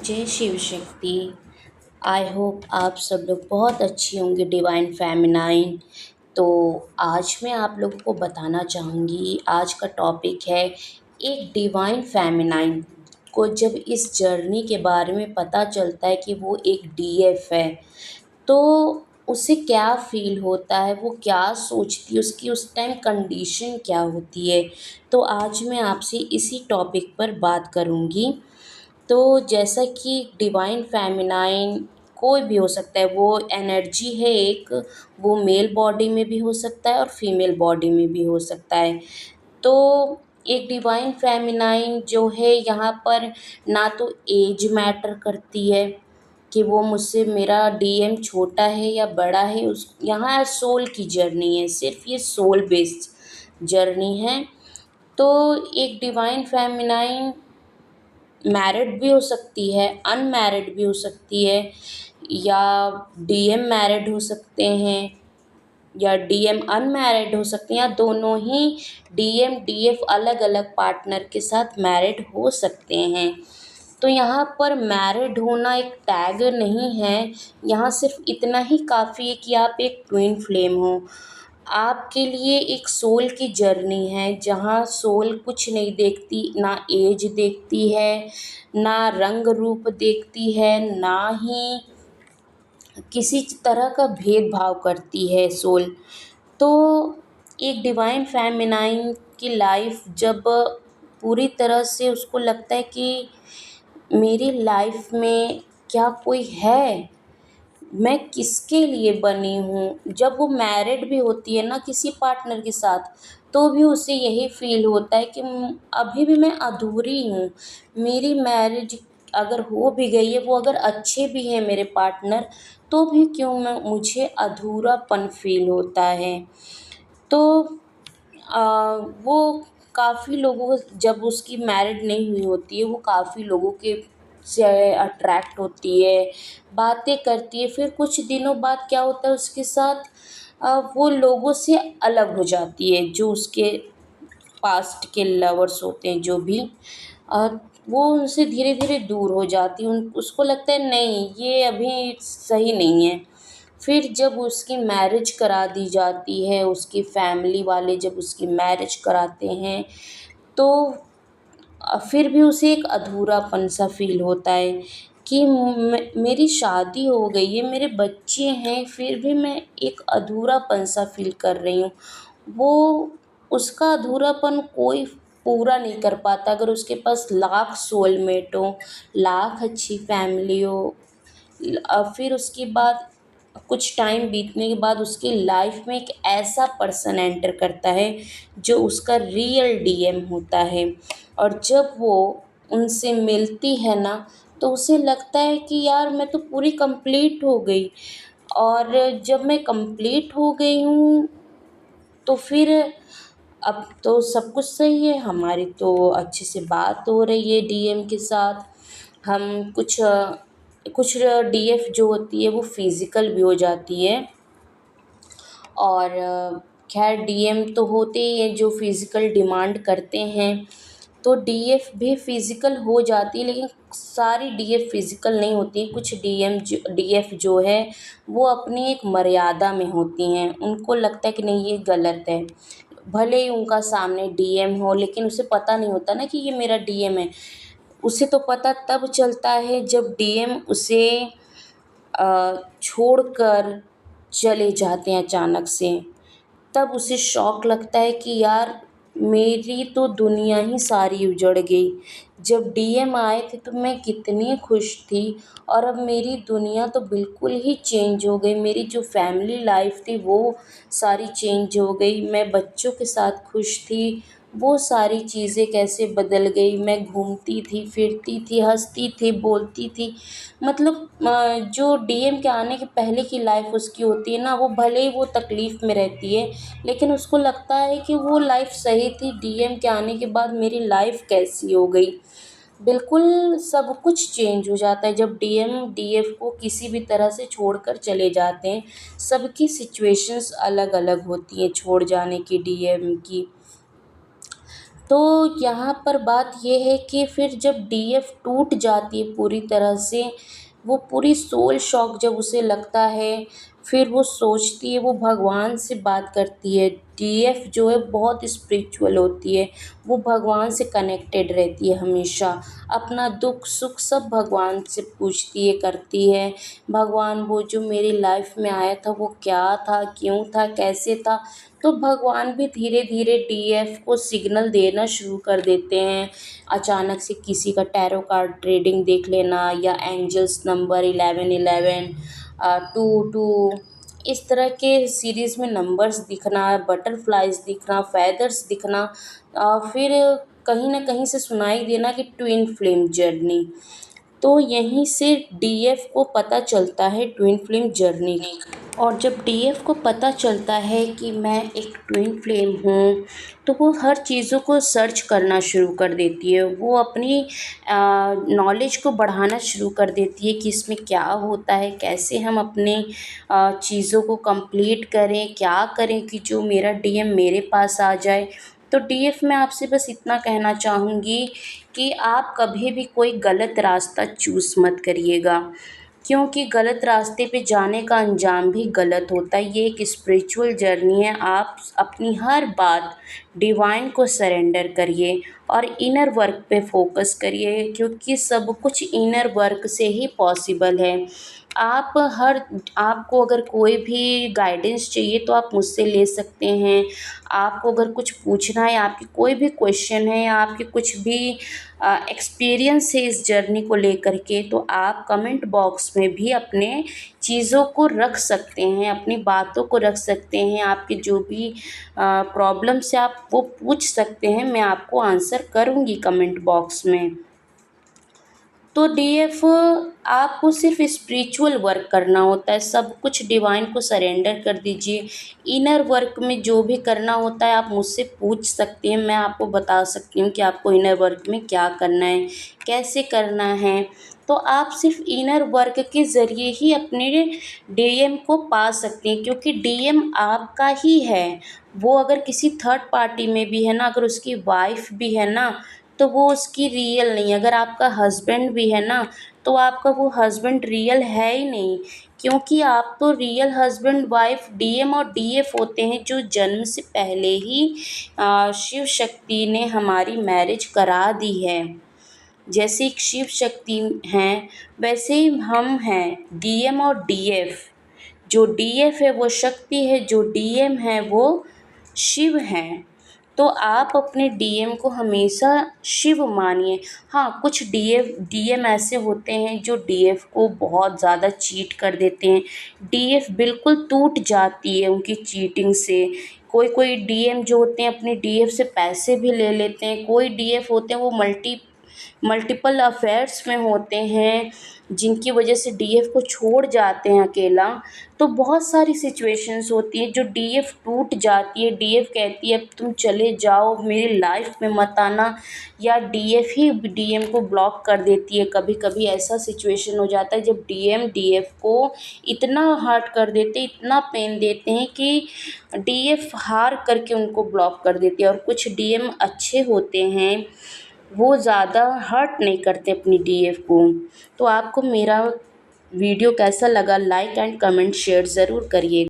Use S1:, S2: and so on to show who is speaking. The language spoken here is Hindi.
S1: जय शिव शक्ति। आई होप आप सब लोग बहुत अच्छी होंगे डिवाइन फेमिनाइन। तो आज मैं आप लोगों को बताना चाहूँगी, आज का टॉपिक है एक डिवाइन फेमिनाइन को जब इस जर्नी के बारे में पता चलता है कि वो एक डीएफ है, तो उसे क्या फ़ील होता है, वो क्या सोचती है, उसकी उस टाइम कंडीशन क्या होती है। तो आज मैं आपसे इसी टॉपिक पर बात करूँगी। तो जैसा कि डिवाइन फेमिनाइन कोई भी हो सकता है, वो एनर्जी है एक, वो मेल बॉडी में भी हो सकता है और फीमेल बॉडी में भी हो सकता है। तो एक डिवाइन फेमिनाइन जो है यहाँ पर ना तो एज मैटर करती है कि वो मुझसे मेरा डीएम छोटा है या बड़ा है, उस यहाँ सोल की जर्नी है, सिर्फ ये सोल बेस्ड जर्नी है। तो एक डिवाइन फेमिनाइन मैरिड भी हो सकती है, अनमैरिड भी हो सकती है, या डीएम मैरिड हो सकते हैं या डीएम अनमैरिड हो सकते हैं, या दोनों ही डीएम डीएफ अलग अलग पार्टनर के साथ मैरिड हो सकते हैं। तो यहाँ पर मैरिड होना एक टैग नहीं है, यहाँ सिर्फ इतना ही काफ़ी है कि आप एक ट्विन फ्लेम हो। आपके लिए एक सोल की जर्नी है जहाँ सोल कुछ नहीं देखती, ना एज देखती है, ना रंग रूप देखती है, ना ही किसी तरह का भेदभाव करती है सोल। तो एक डिवाइन फेमिनाइन की लाइफ जब पूरी तरह से उसको लगता है कि मेरी लाइफ में क्या कोई है, मैं किसके लिए बनी हूँ। जब वो मैरिड भी होती है ना किसी पार्टनर के साथ, तो भी उसे यही फ़ील होता है कि अभी भी मैं अधूरी हूँ। मेरी मैरिज अगर हो भी गई है, वो अगर अच्छे भी हैं मेरे पार्टनर, तो भी क्यों मैं मुझे अधूरापन फ़ील होता है। तो वो काफ़ी लोगों को, जब उसकी मैरिड नहीं हुई होती है, वो काफ़ी लोगों के से अट्रैक्ट होती है, बातें करती है। फिर कुछ दिनों बाद क्या होता है उसके साथ, वो लोगों से अलग हो जाती है, जो उसके पास्ट के लवर्स होते हैं जो भी, और वो उनसे धीरे धीरे दूर हो जाती है। उसको लगता है नहीं, ये अभी सही नहीं है। फिर जब उसकी मैरिज करा दी जाती है, उसकी फैमिली वाले जब उसकी मैरिज कराते हैं, तो फिर भी उसे एक अधूरापन सा फ़ील होता है कि मेरी शादी हो गई है, मेरे बच्चे हैं, फिर भी मैं एक अधूरापन सा फ़ील कर रही हूँ। वो उसका अधूरापन कोई पूरा नहीं कर पाता, अगर उसके पास लाख सोलमेट हो, लाख अच्छी फैमिली हो। फिर उसके बाद कुछ टाइम बीतने के बाद उसकी लाइफ में एक ऐसा पर्सन एंटर करता है जो उसका रियल डीएम होता है, और जब वो उनसे मिलती है ना, तो उसे लगता है कि यार मैं तो पूरी कंप्लीट हो गई। और जब मैं कंप्लीट हो गई हूँ, तो फिर अब तो सब कुछ सही है, हमारी तो अच्छे से बात हो रही है डीएम के साथ। हम कुछ डीएफ जो होती है वो फिज़िकल भी हो जाती है, और खैर डीएम तो होते ही हैं जो फिज़िकल डिमांड करते हैं। तो डीएफ भी फिज़िकल हो जाती है, लेकिन सारी डीएफ फिज़िकल नहीं होती। कुछ डीएफ जो है वो अपनी एक मर्यादा में होती हैं, उनको लगता है कि नहीं ये गलत है। भले ही उनका सामने डीएम हो, लेकिन उसे पता नहीं होता ना कि ये मेरा डीएम है। उसे तो पता तब चलता है जब डीएम उसे छोड़कर चले जाते हैं अचानक से। तब उसे शॉक लगता है कि यार मेरी तो दुनिया ही सारी उजड़ गई। जब डीएम आए थे तो मैं कितनी खुश थी, और अब मेरी दुनिया तो बिल्कुल ही चेंज हो गई। मेरी जो फैमिली लाइफ थी वो सारी चेंज हो गई। मैं बच्चों के साथ खुश थी, वो सारी चीज़ें कैसे बदल गई। मैं घूमती थी, फिरती थी, हँसती थी, बोलती थी। मतलब जो डीएम के आने के पहले की लाइफ उसकी होती है ना, वो भले ही वो तकलीफ़ में रहती है, लेकिन उसको लगता है कि वो लाइफ सही थी, डीएम के आने के बाद मेरी लाइफ कैसी हो गई। बिल्कुल सब कुछ चेंज हो जाता है जब डीएम डीएफ को किसी भी तरह से छोड़कर चले जाते हैं। सबकी सिचुएशंस अलग अलग होती हैं छोड़ जाने की, डीएम की। तो यहाँ पर बात ये है कि फिर जब डीएफ टूट जाती है पूरी तरह से, वो पूरी सोल शॉक जब उसे लगता है, फिर वो सोचती है, वो भगवान से बात करती है। डीएफ जो है बहुत स्पिरिचुअल होती है, वो भगवान से कनेक्टेड रहती है हमेशा। अपना दुख सुख सब भगवान से पूछती है, करती है। भगवान वो जो मेरी लाइफ में आया था वो क्या था, क्यों था, कैसे था। तो भगवान भी धीरे धीरे डीएफ को सिग्नल देना शुरू कर देते हैं। अचानक से किसी का टैरो कार्ड ट्रेडिंग देख लेना, या एंजल्स नंबर 1111, 22, इस तरह के सीरीज़ में नंबर्स दिखना, बटरफ्लाइज दिखना, फैदर्स दिखना, फिर कहीं ना कहीं से सुनाई देना कि ट्विन फ्लेम जर्नी। तो यहीं से डीएफ को पता चलता है ट्विन फ्लेम जर्नी। और जब डीएफ को पता चलता है कि मैं एक ट्विन फ्लेम हूँ, तो वो हर चीज़ों को सर्च करना शुरू कर देती है। वो अपनी नॉलेज को बढ़ाना शुरू कर देती है कि इसमें क्या होता है, कैसे हम अपने चीज़ों को कंप्लीट करें, क्या करें कि जो मेरा डीएम मेरे पास आ जाए। तो डीएफ मैं आपसे बस इतना कहना चाहूँगी कि आप कभी भी कोई गलत रास्ता चूज़ मत करिएगा, क्योंकि गलत रास्ते पे जाने का अंजाम भी गलत होता है। ये एक स्पिरिचुअल जर्नी है। आप अपनी हर बात डिवाइन को सरेंडर करिए और इनर वर्क पे फोकस करिए, क्योंकि सब कुछ इनर वर्क से ही पॉसिबल है। आप हर आपको अगर कोई भी गाइडेंस चाहिए तो आप मुझसे ले सकते हैं। आपको अगर कुछ पूछना है, आपकी कोई भी क्वेश्चन है, या आपके कुछ भी एक्सपीरियंस है इस जर्नी को लेकर के, तो आप कमेंट बॉक्स में भी अपने चीज़ों को रख सकते हैं, अपनी बातों को रख सकते हैं। आपकी जो भी प्रॉब्लम्स है आप वो पूछ सकते हैं, मैं आपको आंसर करूँगी कमेंट बॉक्स में। तो डीएफ आपको सिर्फ स्पिरिचुअल वर्क करना होता है, सब कुछ डिवाइन को सरेंडर कर दीजिए। इनर वर्क में जो भी करना होता है आप मुझसे पूछ सकते हैं, मैं आपको बता सकती हूँ कि आपको इनर वर्क में क्या करना है, कैसे करना है। तो आप सिर्फ इनर वर्क के ज़रिए ही अपने डीएम को पा सकते हैं, क्योंकि डीएम आपका ही है। वो अगर किसी थर्ड पार्टी में भी है ना, अगर उसकी वाइफ भी है ना, तो वो उसकी रियल नहीं है। अगर आपका हस्बैंड भी है ना, तो आपका वो हस्बैंड रियल है ही नहीं, क्योंकि आप तो रियल हस्बैंड वाइफ डीएम और डीएफ होते हैं, जो जन्म से पहले ही शिव शक्ति ने हमारी मैरिज करा दी है। जैसे एक शिव शक्ति हैं, वैसे ही हम हैं डीएम और डीएफ। जो डीएफ है वो शक्ति है, जो डीएम है वो शिव हैं। तो आप अपने डीएम को हमेशा शिव मानिए। हाँ, कुछ डीएम ऐसे होते हैं जो डीएफ को बहुत ज़्यादा चीट कर देते हैं। डीएफ बिल्कुल टूट जाती है उनकी चीटिंग से। कोई कोई डीएम जो होते हैं अपने डीएफ से पैसे भी ले लेते हैं। कोई डीएफ होते हैं वो मल्टीपल अफेयर्स में होते हैं, जिनकी वजह से डीएफ को छोड़ जाते हैं अकेला। तो बहुत सारी सिचुएशंस होती हैं जो डीएफ टूट जाती है। डीएफ कहती है अब तुम चले जाओ, मेरी लाइफ में मत आना, या डीएफ ही डीएम को ब्लॉक कर देती है। कभी कभी ऐसा सिचुएशन हो जाता है जब डीएम डीएफ को इतना हर्ट कर देते हैं, इतना पेन देते हैं कि डीएफ हार करके उनको ब्लॉक कर देती है। और कुछ डीएम अच्छे होते हैं, वो ज़्यादा हर्ट नहीं करते अपनी डीएफ को। तो आपको मेरा वीडियो कैसा लगा, लाइक एंड कमेंट शेयर ज़रूर करिए।